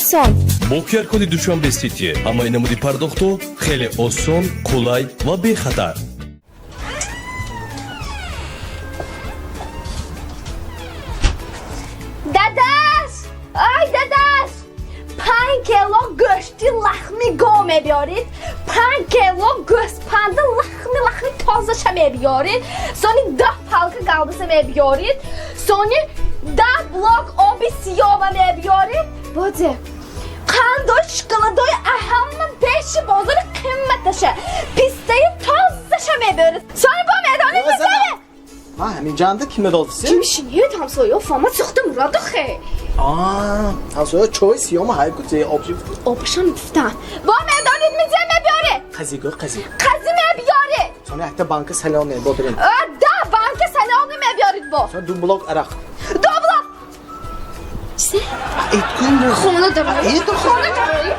oson. با QR کد دوشنبه سیتی اما نمودی پرداختو خیلی آسان، kolay و بی خطر. داداش آی داداش 5 کیلو گوشتی لخمی گومه بیارید 5 کیلو گوسپند لخمی تازه شمه بیارید سونی 10 پالکı qaldısı بیارید سونی 10 blok obi siyoma بیارید بوده قندوی شکلاتوی اهمن 5 بازار قیمتشه pisteyi tozda şamaya بیارید سونی با میدانی میزنه Ha, همین جانده کیمه دالفسی؟ Kimşiniye tam soyuyor fama çıktı Muradı xey. هم سویا چوی سیام های کتی آبجیب Opşan iftan. با میدانید میزنه بیاره قضی قزمه بیاره sonra حتی بانک سلام نه بودرین ده بانک سلامı بیارید با sonra دو بلاک عراق Dobla. İşte ایت کوین خونه دارم İyi de خونه دارم